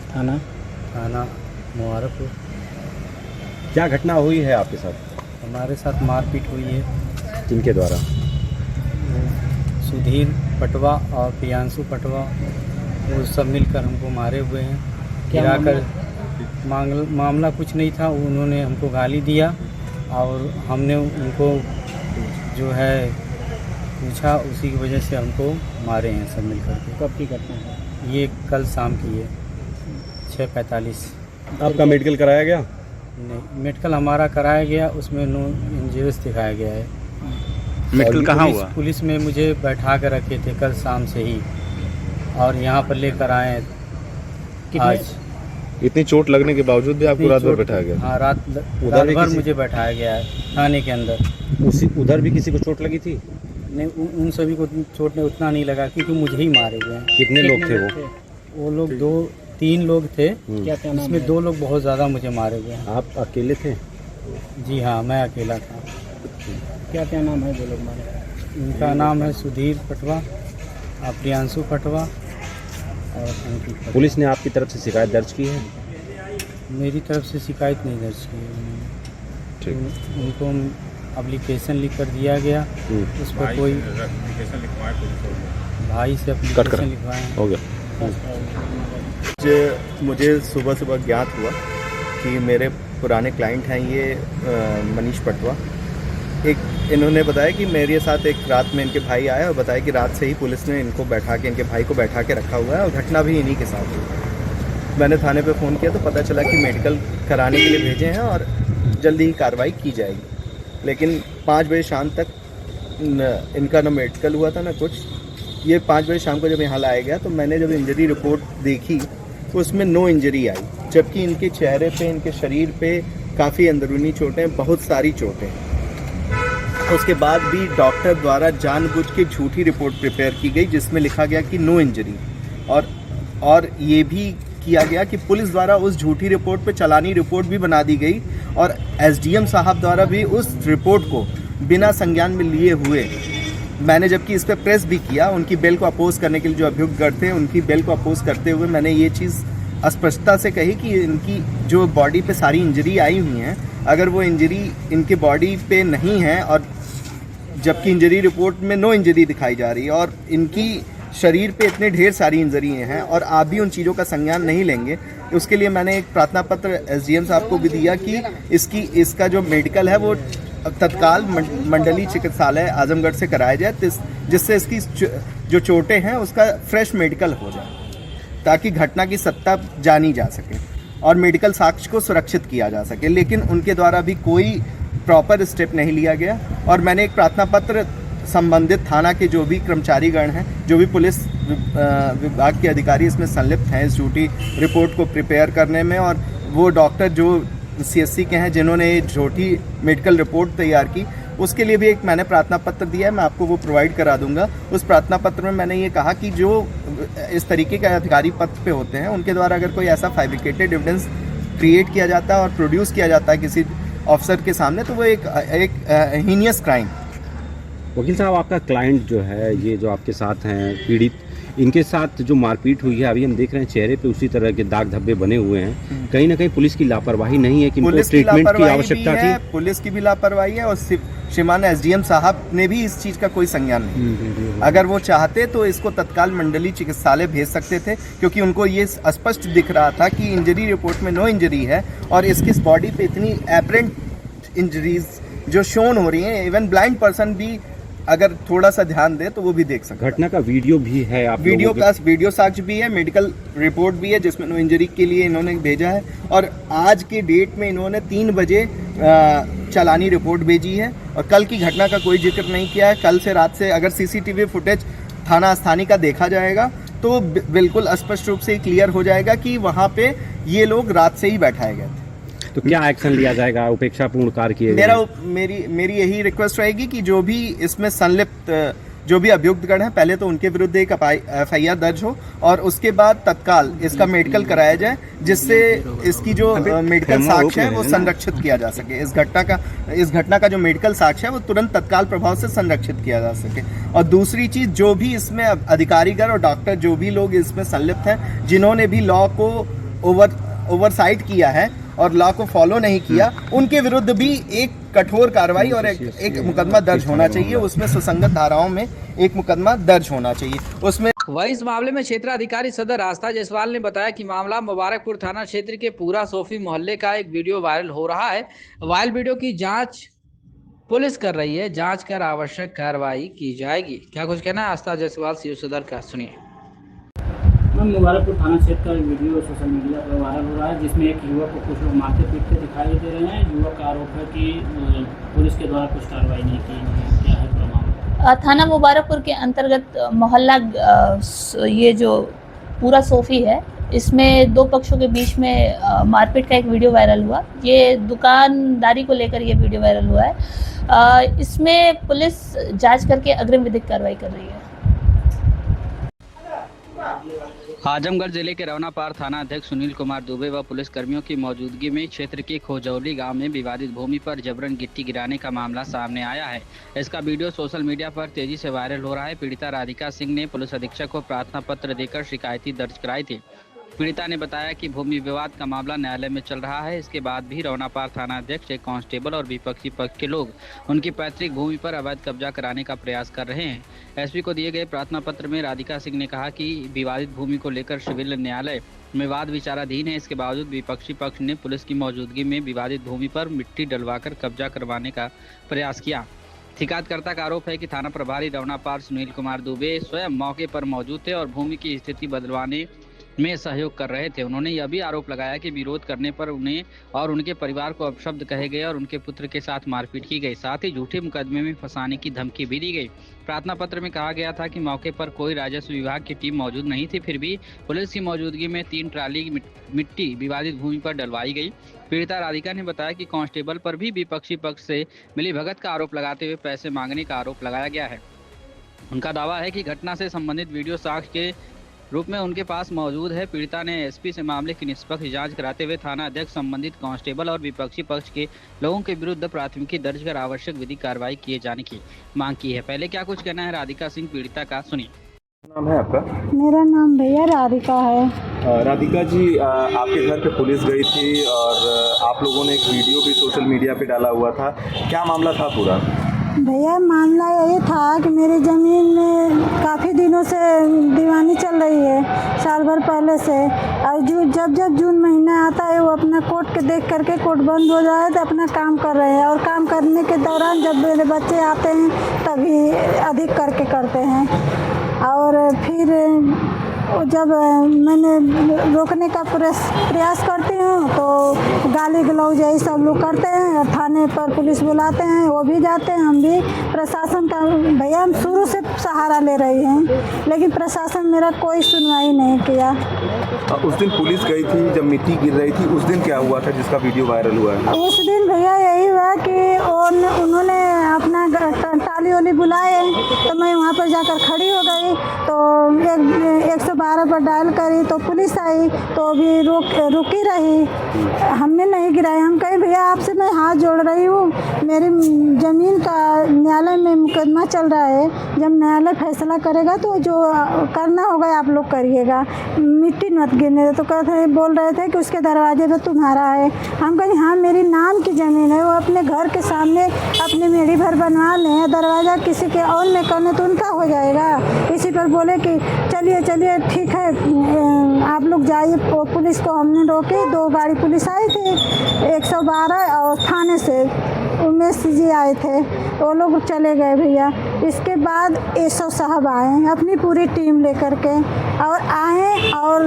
थाना मुबारकपुर।
क्या घटना हुई है आपके साथ?
हमारे साथ मारपीट हुई है।
किनके द्वारा?
सुधीर पटवा और प्रियांशु पटवा, वो सब मिलकर हमको मारे हुए हैं। गिराकर मामला कुछ नहीं था, उन्होंने हमको गाली दिया और हमने उनको जो है पूछा, उसी की वजह से हमको मारे हैं सब मिलकर के।
कब की घटना है?
ये कल शाम की है 6:45।
आपका मेडिकल कराया गया?
नहीं, मेडिकल हमारा कराया गया, उसमें नो इंजरीज दिखाया गया है।
मेडिकल कहाँ हुआ?
पुलिस में मुझे बैठा कर रखे थे कल शाम से ही और यहाँ पर लेकर आए आज।
इतनी चोट लगने के बावजूद भी आपको रात भर बैठाया गया?
हाँ, रात भर मुझे बैठाया गया है थाने के अंदर।
उधर भी किसी को चोट लगी थी?
नहीं, उन सभी को चोट ने उतना नहीं लगा क्योंकि मुझे ही मारे गए हैं।
कितने लोग थे वो?
वो लोग 2-3 लोग थे।
क्या नाम है?
इसमें 2 लोग बहुत ज़्यादा मुझे मारे गए हैं।
आप अकेले थे?
जी हाँ, मैं अकेला था।
क्या नाम है 2 लोग मारे?
उनका नाम है सुधीर पटवा और प्रियांशु पटवा और अंकित पटवा।
पुलिस ने आपकी तरफ से शिकायत दर्ज की है?
मेरी तरफ से शिकायत नहीं दर्ज की है। उनको एप्लीकेशन लिख कर दिया गया, उस पर कोई भाई से एप्लीकेशन लिखवाए
हो गया।
मुझे सुबह ज्ञात हुआ कि मेरे पुराने क्लाइंट हैं ये मनीष पटवा। इन्होंने बताया कि मेरे साथ एक रात में इनके भाई आया और बताया कि रात से ही पुलिस ने इनको बैठा के, इनके भाई को बैठा के रखा हुआ है और घटना भी इन्हीं के साथ हुई। मैंने थाने पे फ़ोन किया तो पता चला कि मेडिकल कराने के लिए भेजे हैं और जल्दी ही कार्रवाई की जाएगी। लेकिन 5 बजे शाम तक इनका ना मेडिकल हुआ था ना कुछ। ये 5 बजे शाम को जब यहाँ लाया गया तो मैंने जब इंजरी रिपोर्ट देखी तो उसमें नो इंजरी आई, जबकि इनके चेहरे पे, इनके शरीर पे काफ़ी अंदरूनी चोटें, बहुत सारी चोटें। उसके बाद भी डॉक्टर द्वारा जानबूझ के झूठी रिपोर्ट प्रिपेयर की गई जिसमें लिखा गया कि नो इंजरी, और ये भी किया गया कि पुलिस द्वारा उस झूठी रिपोर्ट पे चालानी रिपोर्ट भी बना दी गई और एसडीएम साहब द्वारा भी उस रिपोर्ट को बिना संज्ञान में लिए हुए, मैंने जबकि इस पर प्रेस भी किया, उनकी बेल को अपोज करने के लिए जो अभियुक्तगण थे उनकी बेल को अपोज करते हुए मैंने ये चीज़ स्पष्टता से कही कि इनकी जो बॉडी पे सारी इंजरी आई हुई हैं, अगर वो इंजरी इनके बॉडी पे नहीं है और जबकि इंजरी रिपोर्ट में नो इंजरी दिखाई जा रही है और इनकी शरीर पे इतने ढेर सारी इंजरियाँ हैं और आप भी उन चीज़ों का संज्ञान नहीं लेंगे, उसके लिए मैंने एक प्रार्थना पत्र एसडीएम साहब को भी दिया कि इसका जो मेडिकल है वो तत्काल मंडलीय चिकित्सालय आजमगढ़ से कराया जाए, जिससे इसकी जो चोटें हैं उसका फ्रेश मेडिकल हो जाए ताकि घटना की सत्ता जानी जा सके और मेडिकल साक्ष्य को सुरक्षित किया जा सके। लेकिन उनके द्वारा भी कोई प्रॉपर स्टेप नहीं लिया गया और मैंने एक प्रार्थना पत्र संबंधित थाना के जो भी कर्मचारीगण हैं, जो भी पुलिस विभाग के अधिकारी इसमें संलिप्त हैं इस झूठी रिपोर्ट को प्रिपेयर करने में, और वो डॉक्टर जो सीएससी के हैं जिन्होंने ये झूठी मेडिकल रिपोर्ट तैयार की, उसके लिए भी एक मैंने प्रार्थना पत्र दिया है, मैं आपको वो प्रोवाइड करा दूंगा। उस प्रार्थना पत्र में मैंने ये कहा कि जो इस तरीके के अधिकारी पद पे होते हैं उनके द्वारा अगर कोई ऐसा फैब्रिकेटेड एविडेंस क्रिएट किया जाता है और प्रोड्यूस किया जाता है किसी ऑफिसर के सामने तो वो एक हीनियस क्राइम।
वकील साहब, आपका क्लाइंट जो है, ये जो आपके साथ हैं पीड़ित, इनके साथ जो मारपीट हुई है अभी हम देख रहे हैं चेहरे पे उसी तरह के दाग धब्बे बने हुए हैं, कहीं ना कहीं पुलिस की लापरवाही नहीं है कि इनको ट्रीटमेंट की आवश्यकता थी?
पुलिस की भी लापरवाही है और श्रीमान एसडीएम साहब ने भी इस चीज़ का कोई संज्ञान नहीं। अगर वो चाहते तो इसको तत्काल मंडलीय चिकित्सालय भेज सकते थे, क्योंकि उनको ये स्पष्ट दिख रहा था कि इंजरी रिपोर्ट में नो इंजरी है और इसकी बॉडी पे इतनी एपरेंट इंजरीज जो शोन हो रही हैं, इवन ब्लाइंड पर्सन भी अगर थोड़ा सा ध्यान दे तो वो भी देख सकते।
घटना का वीडियो भी है, आप
वीडियो साक्ष्य भी है, मेडिकल रिपोर्ट भी है जिसमें नो इंजरी के लिए इन्होंने भेजा है और आज के डेट में इन्होंने 3 बजे चालानी रिपोर्ट भेजी है और कल की घटना का कोई जिक्र नहीं किया है। कल से रात से अगर सीसीटीवी फुटेज थाना स्थानीय का देखा जाएगा तो बिल्कुल स्पष्ट रूप से क्लियर हो जाएगा कि वहाँ पे ये लोग रात से ही बैठाए गए थे।
तो क्या एक्शन लिया जाएगा, उपेक्षापूर्ण कार्य किए
मेरी यही रिक्वेस्ट रहेगी कि जो भी इसमें संलिप्त जो भी अभियुक्तगण हैं पहले तो उनके विरुद्ध एक FIR दर्ज हो और उसके बाद तत्काल इसका मेडिकल कराया जाए, जिससे इसकी जो मेडिकल साक्ष्य है वो संरक्षित किया जा सके। इस घटना का जो मेडिकल साक्ष्य है वो तुरंत तत्काल प्रभाव से संरक्षित किया जा सके। और दूसरी चीज, जो भी इसमें अधिकारीगण और डॉक्टर जो भी लोग इसमें संलिप्त हैं, जिन्होंने भी लॉ को ओवरसाइट किया है और लॉ को फॉलो नहीं किया, उनके विरुद्ध भी एक कठोर कार्रवाई और एक मुकदमा दर्ज होना चाहिए। उसमें सुसंगत धाराओं में एक मुकदमा दर्ज होना चाहिए उसमें।
वहीं इस मामले में क्षेत्राधिकारी सदर आस्था जायसवाल ने बताया कि मामला मुबारकपुर थाना क्षेत्र के पूरा सोफी मोहल्ले का एक वीडियो वायरल हो रहा है। वायरल वीडियो की जांच पुलिस कर रही है, जांच कर आवश्यक कार्रवाई की जाएगी। क्या कुछ कहना है आस्था जायसवाल सीओ सदर का, सुनिए।
मुबारकपुर थाना क्षेत्र का वीडियो सोशल मीडिया पर वायरल हो रहा है, जिसमें एक युवक को कुछ लोग मारते पीटते दिखाई दे रहे हैं। युवक का आरोप है कि पुलिस के द्वारा कुछ कार्रवाई नहीं की गई। क्या है मामला?
थाना मुबारकपुर के अंतर्गत मोहल्ला ये जो पूरा सोफी है, इसमें दो पक्षों के बीच में मारपीट का एक वीडियो वायरल हुआ। ये दुकानदारी को लेकर ये वीडियो वायरल हुआ है। इसमें पुलिस जांच करके अग्रिम विधिक कार्रवाई कर रही है।
आजमगढ़ जिले के रवनापार थाना अध्यक्ष सुनील कुमार दुबे व पुलिस कर्मियों की मौजूदगी में क्षेत्र के खोजौली गांव में विवादित भूमि पर जबरन गिट्टी गिराने का मामला सामने आया है। इसका वीडियो सोशल मीडिया पर तेजी से वायरल हो रहा है। पीड़िता राधिका सिंह ने पुलिस अधीक्षक को प्रार्थना पत्र देकर शिकायती दर्ज कराई थी। पीड़िता ने बताया कि भूमि विवाद का मामला न्यायालय में चल रहा है। इसके बाद भी रवनापार थाना अध्यक्ष, एक कांस्टेबल और विपक्षी पक्ष के लोग उनकी पैतृक भूमि पर अवैध कब्जा कराने का प्रयास कर रहे हैं। एसपी को दिए गए प्रार्थना पत्र में राधिका सिंह ने कहा कि विवादित भूमि को लेकर सिविल न्यायालय में वाद विचाराधीन है। इसके बावजूद विपक्षी पक्ष ने पुलिस की मौजूदगी में विवादित भूमि पर मिट्टी डलवाकर कब्जा करवाने का प्रयास किया। शिकायतकर्ता का आरोप है कि थाना प्रभारी रवनापार सुनील कुमार दुबे स्वयं मौके पर मौजूद थे और भूमि की स्थिति बदलवाने में सहयोग कर रहे थे। उन्होंने यह भी आरोप लगाया कि विरोध करने पर उन्हें और उनके परिवार को अपशब्द कहे गए और उनके पुत्र के साथ मारपीट की गई। साथ ही झूठे मुकदमे में फंसाने की धमकी भी दी गई। प्रार्थना पत्र में कहा गया था कि मौके पर कोई राजस्व विभाग की टीम मौजूद नहीं थी, फिर भी पुलिस की मौजूदगी में 3 ट्राली मिट्टी विवादित भूमि पर डलवाई गई। पीड़िता राधिका ने बताया कि कांस्टेबल पर भी विपक्षी पक्ष से मिलीभगत का आरोप लगाते हुए पैसे मांगने का आरोप लगाया गया है। उनका दावा है कि घटना से संबंधित वीडियो साक्ष्य के रूप में उनके पास मौजूद है। पीड़िता ने एसपी से मामले की निष्पक्ष जांच कराते हुए थाना अध्यक्ष, संबंधित कांस्टेबल और विपक्षी पक्ष के लोगों के विरुद्ध प्राथमिकी दर्ज कर आवश्यक विधिक कार्रवाई किए जाने की मांग की है। पहले क्या कुछ कहना है राधिका सिंह पीड़िता का, सुनिए।
नाम है आपका?
मेरा नाम भैया राधिका है।
राधिका जी, आपके घर पे पुलिस गई थी और आप लोगों ने एक वीडियो भी सोशल मीडिया पे डाला हुआ था, क्या मामला था पूरा?
भैया मामला यही था कि मेरी ज़मीन में काफ़ी दिनों से दीवानी चल रही है, साल भर पहले से। और जब जून महीना आता है वो अपना कोर्ट के देख करके कोर्ट बंद हो जाए तो अपना काम कर रहे हैं। और काम करने के दौरान जब मेरे बच्चे आते हैं तभी अधिक करके करते हैं। और फिर जब मैंने रोकने का प्रयास करती हूँ तो गाली गलौज यही सब लोग करते हैं और थाने पर पुलिस बुलाते हैं, वो भी जाते हैं। हम भी प्रशासन का भैया हम शुरू से सहारा ले रही हैं, लेकिन प्रशासन मेरा कोई सुनवाई नहीं किया।
उस दिन पुलिस गई थी जब मिट्टी गिर रही थी, उस दिन क्या हुआ था जिसका वीडियो वायरल हुआ है?
उस दिन भैया यही हुआ कि उन्होंने अपना टाली वाली बुलाए तो मैं वहाँ पर जाकर खड़ी हो गई तो 112 पर डायल करी तो पुलिस आई तो अभी रुकी रही, हमने नहीं गिराया। हम कहे भैया आपसे मैं हाथ जोड़ रही हूँ, मेरी ज़मीन का न्यायालय में मुकदमा चल रहा है, जब न्यायालय फैसला करेगा तो जो करना होगा आप लोग करिएगा, मिट्टी मत गिरने। तो बोल रहे थे कि उसके दरवाजे पर तुम्हारा है। हम कहें हाँ मेरी नाम की ज़मीन है, वो अपने घर के सामने अपनी मेरी भर बनवा लें, दरवाज़ा किसी के और में करने तो उनका हो जाएगा। इसी पर बोले कि चलिए ठीक है आप लोग जाइए। पुलिस को हमने रोके, 2 गाड़ी पुलिस आई थी, 112 और थाने से उमेश जी आए थे, वो लोग चले गए भैया। इसके बाद एसओ साहब आए अपनी पूरी टीम लेकर के और आए और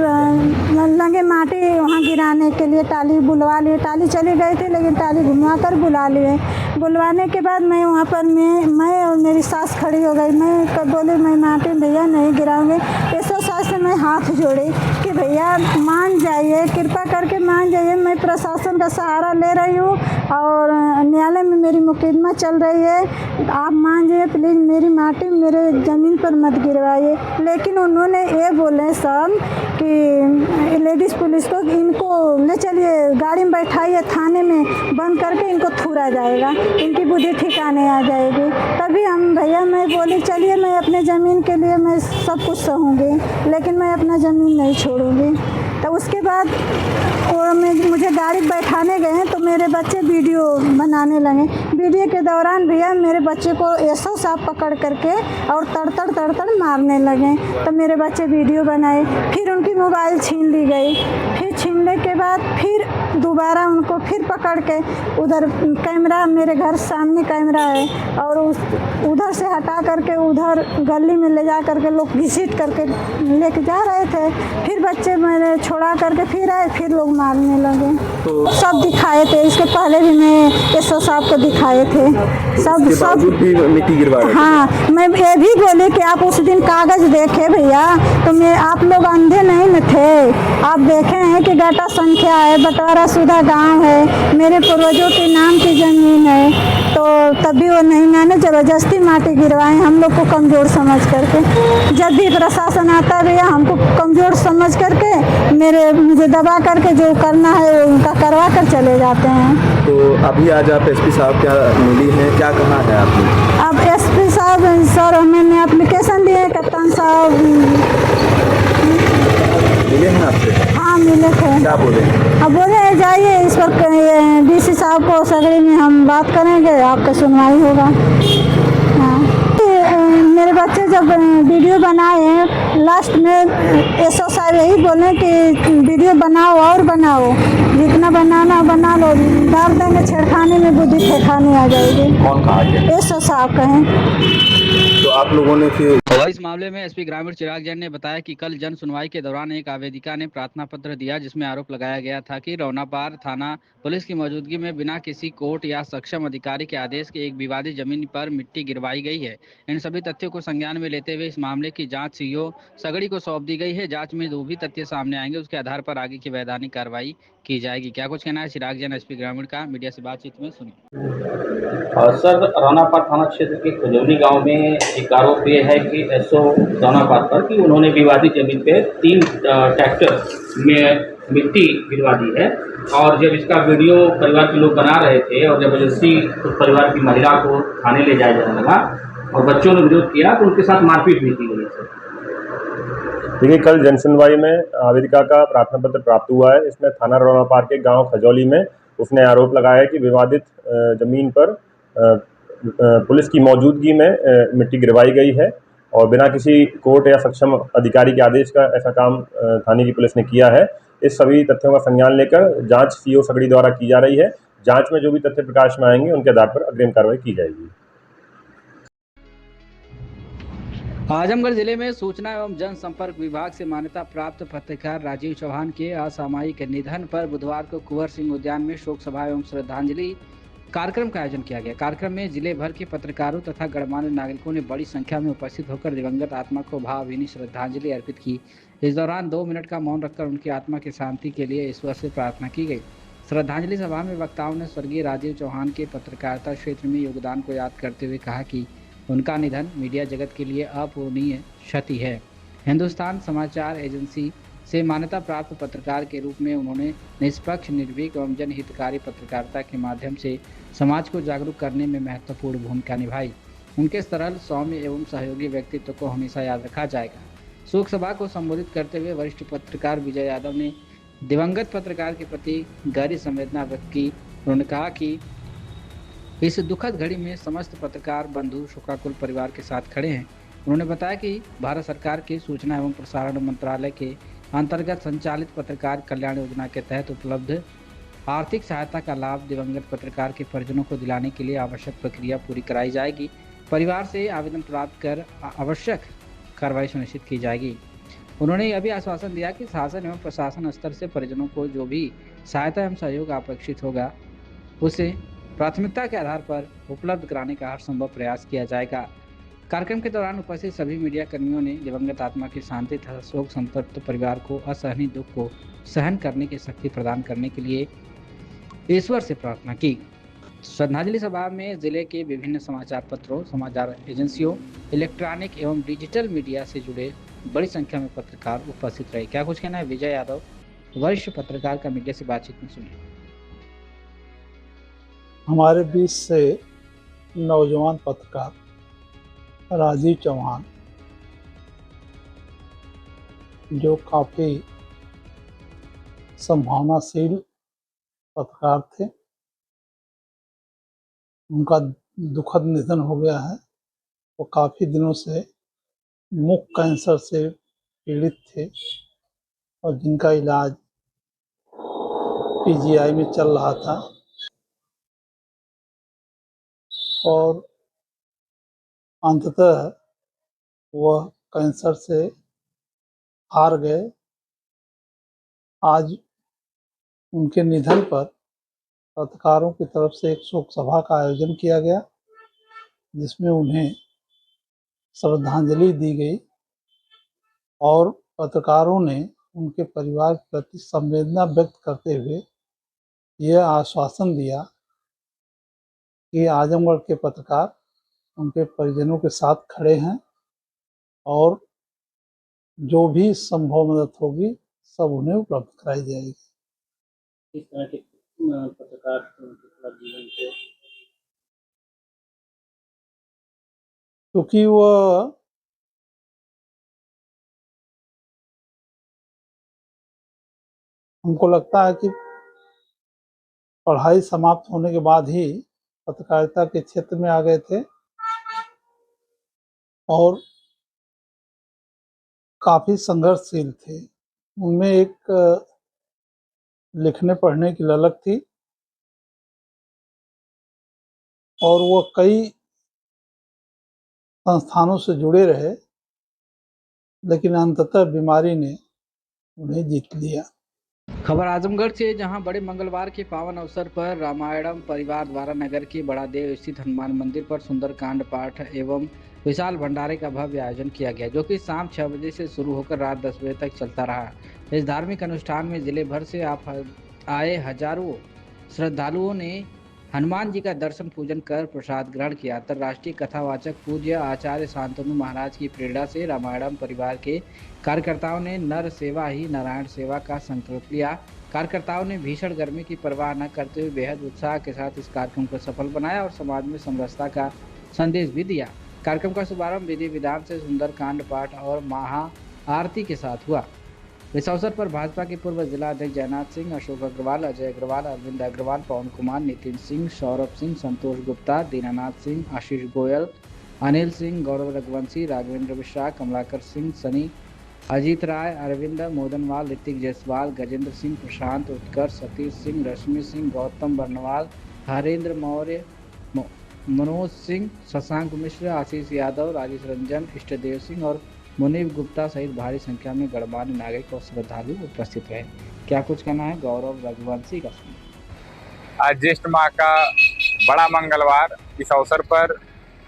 लंगे माटी वहाँ गिराने के लिए टाली बुलवा लिए। टाली चली गई थी लेकिन टाली घुमा कर बुला लिए। बुलवाने के बाद मैं वहाँ पर मैं और मेरी सास खड़ी हो गई। मैं बोले मैं माटी भैया नहीं गिराऊंगी। एसओ साहब से मैं हाथ जोड़ी कि भैया मान जाइए, कृपा करके मान जाइए। मैं प्रशासन का सहारा ले रही हूँ और न्यायालय में मेरी मुकदमा चल रही है, आप मान जाइए प्लीज़, मेरी माटी मेरे ज़मीन पर मत गिरवाइए। लेकिन उन्होंने ये बोले सब कि लेडीज़ पुलिस को इनको ले चलिए, गाड़ी में बैठाइए, थाने में बंद करके इनको थूरा जाएगा, इनकी बुद्धि ठिकाने आ जाएगी। तभी हम भैया मैं बोली चलिए मैं अपने ज़मीन के लिए मैं सब कुछ सहूँगी, लेकिन मैं अपना ज़मीन नहीं छोड़ूंगी। तो उसके बाद और मुझे गाड़ी बैठाने गए तो मेरे बच्चे वीडियो बनाने लगे। वीडियो के दौरान भैया मेरे बच्चे को ऐसा सांप पकड़ करके और तड़तड़ मारने लगे। तो मेरे बच्चे वीडियो बनाए, फिर उनकी मोबाइल छीन ली गई। फिर छीनने के बाद फिर दोबारा उनको फिर पकड़ के उधर कैमरा, मेरे घर सामने कैमरा है, और उधर से हटा करके उधर गली में ले जा करके लोग घसीट करके लेके जा रहे थे। फिर बच्चे मैंने छोड़ा करके फिर आए, फिर लोग मारने लगे। तो सब दिखाए थे, इसके पहले भी मैं एसओ साहब को दिखाए थे, सब
मिट्टी गिरवा रहे थे।
हाँ, मैं ये भी बोली कि आप उस दिन कागज देखे भैया, तो मैं आप लोग अंधे नहीं न थे, आप देखे हैं कि डाटा संख्या है, बंटवारा शुदा गांव है, मेरे पूर्वजों के नाम की ज़मीन है। तो तभी वो नहीं, मैंने ज़बरदस्ती माटी गिरवाए हम लोग को कमज़ोर समझ करके। जब भी प्रशासन आता है भैया हमको कमज़ोर समझ करके मुझे दबा करके जो करना है उनका करवा कर चले जाते हैं।
तो अभी आज आप एसपी साहब क्या मिली हैं, क्या कहा है आपने?
अब एसपी साहब सर मैंने एप्लीकेशन दिए, कप्तान साहब
मिले हैं आपसे?
हाँ मिले थे।
क्या बोले?
अब बोले जाइए इस पर डीसी साहब को सगड़ी में हम बात करेंगे, आपका सुनवाई होगा। हाँ, मेरे बच्चे जब वीडियो बनाए लास्ट में एसओ साहब यही बोले कि वीडियो बनाओ और बनाओ, जितना बनाना बना लो, डाल देंगे छेड़खानी में बुद्धि ठिकाने आ जाएगी।
कौन कहा?
एसओ साहब कहें।
तो आप लोगों ने फिर
इस मामले में एसपी ग्रामीण चिराग जैन ने बताया कि कल जन सुनवाई के दौरान एक आवेदिका ने प्रार्थना पत्र दिया, जिसमें आरोप लगाया गया था कि रौनापार थाना पुलिस की मौजूदगी में बिना किसी कोर्ट या सक्षम अधिकारी के आदेश के एक विवादित जमीन पर मिट्टी गिरवाई गई है। इन सभी तथ्यों को संज्ञान में लेते हुए इस मामले की जांच सीओ सगड़ी को सौंप दी गई है। जांच में जो भी तथ्य सामने आएंगे उसके आधार पर आगे की वैधानिक कार्रवाई की जाएगी। क्या कुछ कहना है चिराग जैन एसपी ग्रामीण का, मीडिया से बातचीत में सुनिए।
सर, रौनापार थाना क्षेत्र के खजौली गांव में एक आरोप ये है कि एसओ रौनापार पर कि उन्होंने विवादित जमीन पे 3 ट्रैक्टर में मिट्टी गिरवा दी है, और जब इसका वीडियो परिवार के लोग बना रहे थे और जबरदस्ती उस परिवार की महिला को थाने ले जाया जाने लगा और बच्चों ने विरोध किया तो उनके साथ मारपीट भी की गई। सर
देखिए, कल जनसुनवाई में आवेदिका का प्रार्थना पत्र प्राप्त हुआ है। इसमें थाना रौनापार के गांव खजौली में उसने आरोप लगाया है कि विवादित जमीन पर पुलिस की मौजूदगी में मिट्टी गिरवाई गई है और बिना किसी कोर्ट या सक्षम अधिकारी के आदेश का ऐसा काम थाने की पुलिस ने किया है। इस सभी तथ्यों का संज्ञान लेकर जांच सीओ सगड़ी द्वारा की जा रही है। जांच में जो भी तथ्य प्रकाश में आएंगे उनके आधार पर अग्रिम कार्रवाई की जाएगी।
आजमगढ़ जिले में सूचना एवं जनसंपर्क विभाग से मान्यता प्राप्त पत्रकार राजीव चौहान के असामयिक निधन पर बुधवार को कुंवर सिंह उद्यान में शोक सभा एवं श्रद्धांजलि कार्यक्रम का आयोजन किया गया। कार्यक्रम में जिले भर के पत्रकारों तथा गणमान्य नागरिकों ने बड़ी संख्या में उपस्थित होकर दिवंगत आत्मा को भावभीनी श्रद्धांजलि अर्पित की। इस दौरान 2 मिनट का मौन रखकर उनकी आत्मा की शांति के लिए ईश्वर से प्रार्थना की गई। श्रद्धांजलि सभा में वक्ताओं ने स्वर्गीय राजीव चौहान के पत्रकारिता क्षेत्र में योगदान को याद करते हुए कहा कि उनका निधन मीडिया जगत के लिए अपूरणीय क्षति है। हिंदुस्तान समाचार एजेंसी से मान्यता प्राप्त पत्रकार के रूप में उन्होंने निष्पक्ष, निर्भीक एवं जनहितकारी पत्रकारिता के माध्यम से समाज को जागरूक करने में महत्वपूर्ण भूमिका निभाई। उनके सरल, सौम्य एवं सहयोगी व्यक्तित्व को हमेशा याद रखा जाएगा। शोक सभा को संबोधित करते हुए वरिष्ठ पत्रकार विजय यादव ने दिवंगत पत्रकार के प्रति गहरी संवेदना व्यक्त की। उन्होंने कहा कि इस दुखद घड़ी में समस्त पत्रकार बंधु शोकाकुल परिवार के साथ खड़े हैं। उन्होंने बताया कि भारत सरकार के सूचना एवं प्रसारण मंत्रालय के अंतर्गत संचालित पत्रकार कल्याण योजना के तहत उपलब्ध आर्थिक सहायता का लाभ दिवंगत पत्रकार के परिजनों को दिलाने के लिए आवश्यक प्रक्रिया पूरी कराई जाएगी। परिवार से आवेदन प्राप्त कर आवश्यक कार्रवाई सुनिश्चित की जाएगी। उन्होंने यह भी आश्वासन दिया कि शासन एवं प्रशासन स्तर से परिजनों को जो भी सहायता एवं सहयोग अपेक्षित होगा उसे प्राथमिकता के आधार पर उपलब्ध कराने का हर संभव प्रयास किया जाएगा। कार्यक्रम के दौरान उपस्थित सभी मीडिया कर्मियों ने दिवंगत आत्मा की शांति तथा शोक संतप्त परिवार को असहनीय दुख को सहन करने की शक्ति प्रदान करने के लिए ईश्वर से प्रार्थना की। श्रद्धांजलि सभा में जिले के विभिन्न समाचार पत्रों, समाचार एजेंसियों, इलेक्ट्रॉनिक एवं डिजिटल मीडिया से जुड़े बड़ी संख्या में पत्रकार उपस्थित रहे। क्या कुछ कहना है विजय यादव, वरिष्ठ पत्रकार का मीडिया से बातचीत में सुनिए।
हमारे बीच से नौजवान पत्रकार राजीव चौहान, जो काफी संभावनाशील पत्रकार थे, उनका दुखद निधन हो गया है। वो काफी दिनों से मुख कैंसर से पीड़ित थे और जिनका इलाज पीजीआई में चल रहा था और अंततः वह कैंसर से हार गए। आज उनके निधन पर पत्रकारों की तरफ से एक शोक सभा का आयोजन किया गया, जिसमें उन्हें श्रद्धांजलि दी गई और पत्रकारों ने उनके परिवार के प्रति संवेदना व्यक्त करते हुए यह आश्वासन दिया कि आजमगढ़ के पत्रकार उनके परिजनों के साथ खड़े हैं और जो भी संभव मदद होगी सब उन्हें उपलब्ध कराई जाएगी।
इस तरह के पत्रकार जीवन से,
क्योंकि वह हमको लगता है कि पढ़ाई समाप्त होने के बाद ही पत्रकारिता के क्षेत्र में आ गए थे और काफी संघर्षशील थे। उनमें एक लिखने पढ़ने की ललक थी और वो कई संस्थानों से जुड़े रहे, लेकिन अंततः बीमारी ने उन्हें जीत लिया।
खबर आजमगढ़ से, जहां बड़े मंगलवार के पावन अवसर पर रामायणम परिवार द्वारा नगर के बड़ा देव स्थित हनुमान मंदिर पर सुंदरकांड पाठ एवं विशाल भंडारे का भव्य आयोजन किया गया, जो कि शाम 6 बजे से शुरू होकर रात 10 बजे तक चलता रहा। इस धार्मिक अनुष्ठान में जिले भर से आए हजारों श्रद्धालुओं ने हनुमान जी का दर्शन पूजन कर प्रसाद ग्रहण किया। अंतर्राष्ट्रीय कथावाचक पूज्य आचार्य शांतनु महाराज की प्रेरणा से रामायणम परिवार के कार्यकर्ताओं ने नर सेवा ही नारायण सेवा का संकल्प लिया। कार्यकर्ताओं ने भीषण गर्मी की परवाह न करते हुए बेहद उत्साह के साथ इस कार्यक्रम को सफल बनाया और समाज में समरसता का संदेश भी दिया। कार्यक्रम का शुभारंभ विधि विधान से सुंदरकांड पाठ और महा आरती के साथ हुआ। इस अवसर पर भाजपा के पूर्व जिला अध्यक्ष जयनाथ सिंह, अशोक अग्रवाल, अजय अग्रवाल, अरविंद अग्रवाल, पवन कुमार, नितिन सिंह, सौरभ सिंह, संतोष गुप्ता, दीनानाथ सिंह, आशीष गोयल, अनिल सिंह, गौरव रघुवंशी, राघवेंद्र मिश्रा, कमलाकर सिंह, सनी, अजीत राय, अरविंद मोदनवाल, ऋतिक जायसवाल, गजेंद्र सिंह, प्रशांत उत्कर्ष, सतीश सिंह, रश्मि सिंह, गौतम बर्नवाल, हरेंद्र मौर्य, मनोज सिंह, शशांक मिश्र, आशीष यादव, राजेश रंजन, इष्टदेव सिंह और मुनीब गुप्ता सहित भारी संख्या में गणमान्य नागरिक और श्रद्धालु उपस्थित रहे। क्या कुछ कहना है गौरव रघुवंशी का?
आज ज्येष्ठ माह का बड़ा मंगलवार, इस अवसर पर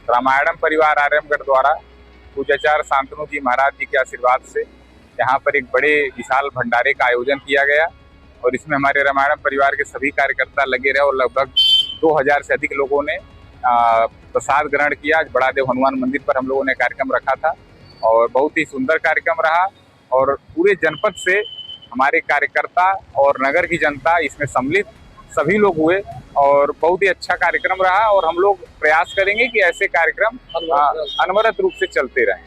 रामायणम परिवार आजमगढ़ द्वारा पूज्याचार्य शांतनु जी महाराज जी के आशीर्वाद से यहाँ पर एक बड़े विशाल भंडारे का आयोजन किया गया और इसमें हमारे रामायणम परिवार के सभी कार्यकर्ता लगे रहे और लगभग 2000 से अधिक लोगों ने प्रसाद ग्रहण किया। आज बड़ा देव हनुमान मंदिर पर हम लोगों ने कार्यक्रम रखा था और बहुत ही सुंदर कार्यक्रम रहा और पूरे जनपद से हमारे कार्यकर्ता और नगर की जनता इसमें सम्मिलित सभी लोग हुए और बहुत ही अच्छा कार्यक्रम रहा और हम लोग प्रयास करेंगे कि ऐसे कार्यक्रम अनवरत रूप से चलते रहें।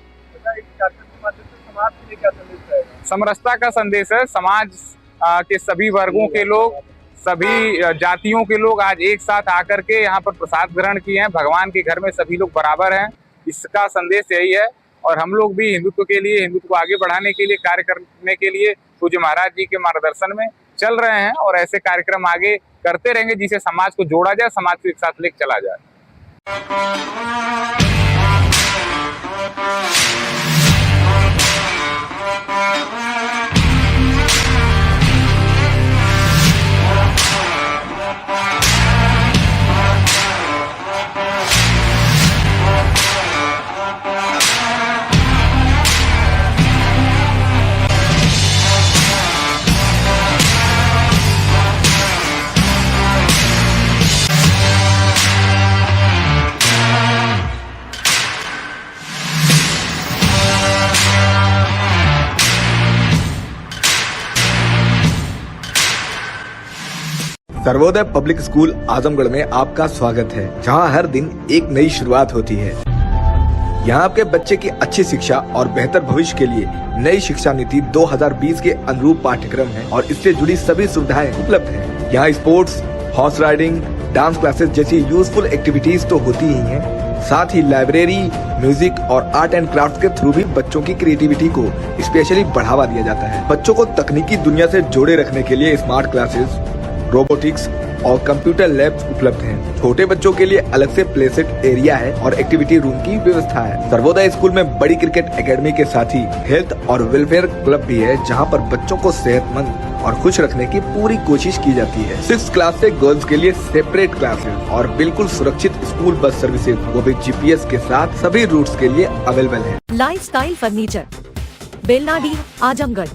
समरसता का संदेश है। समाज के सभी वर्गों के लोग, सभी जातियों के लोग आज एक साथ आकर के यहाँ पर प्रसाद ग्रहण किए हैं। भगवान के घर में सभी लोग बराबर हैं, इसका संदेश यही है और हम लोग भी हिंदुत्व के लिए, हिंदुत्व को आगे बढ़ाने के लिए, कार्य करने के लिए पूज्य महाराज जी के मार्गदर्शन में चल रहे हैं और ऐसे कार्यक्रम आगे करते रहेंगे जिससे समाज को जोड़ा जाए, समाज को एक साथ लेकर चला जाए।
सर्वोदय पब्लिक स्कूल आजमगढ़ में आपका स्वागत है, जहां हर दिन एक नई शुरुआत होती है। यहां आपके बच्चे की अच्छी शिक्षा और बेहतर भविष्य के लिए नई शिक्षा नीति 2020 के अनुरूप पाठ्यक्रम है और इससे जुड़ी सभी सुविधाएं उपलब्ध हैं। यहाँ sports, horse riding, dance classes जैसी यूजफुल एक्टिविटीज तो होती ही हैं, साथ ही लाइब्रेरी, म्यूजिक और आर्ट एंड क्राफ्ट के थ्रू भी बच्चों की क्रिएटिविटी को स्पेशली बढ़ावा दिया जाता है। बच्चों को तकनीकी दुनिया से जोड़े रखने के लिए स्मार्ट क्लासेस, रोबोटिक्स और कंप्यूटर लैब्स उपलब्ध हैं। छोटे बच्चों के लिए अलग से प्ले सेट एरिया है और एक्टिविटी रूम की व्यवस्था है। सर्वोदय स्कूल में बड़ी क्रिकेट एकेडमी के साथ ही हेल्थ और वेलफेयर क्लब भी है, जहां पर बच्चों को सेहतमंद और खुश रखने की पूरी कोशिश की जाती है। 6th क्लास से गर्ल्स के लिए सेपरेट क्लासेस और बिल्कुल सुरक्षित स्कूल बस सर्विसेज, वो भी GPS के साथ सभी रूट्स के लिए अवेलेबल है।
Lifestyle furniture, Belnadi, Azamgarh.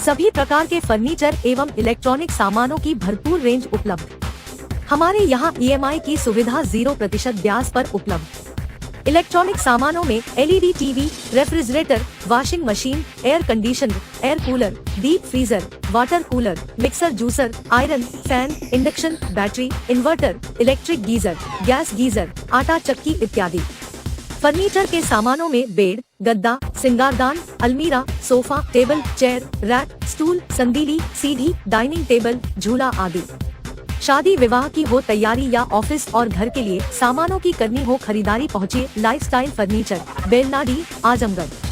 सभी प्रकार के फर्नीचर एवं इलेक्ट्रॉनिक सामानों की भरपूर रेंज उपलब्ध। हमारे यहाँ EMI की सुविधा 0% ब्याज पर उपलब्ध। इलेक्ट्रॉनिक सामानों में LED TV, refrigerator, washing machine, air conditioner, air cooler, deep freezer, water cooler, mixer juicer, iron, fan, induction, battery, inverter, electric geyser, gas geyser, आटा चक्की इत्यादि। फर्नीचर के सामानों में बेड, गद्दा, सिंगारदान, अलमीरा, sofa, table, chair, rack, stool, संदीली, सीढ़ी, डाइनिंग टेबल, झूला आदि। शादी विवाह की हो तैयारी या ऑफिस और घर के लिए सामानों की करनी हो खरीदारी, पहुँचिए लाइफस्टाइल फर्नीचर, बेलनाडी, आजमगढ़।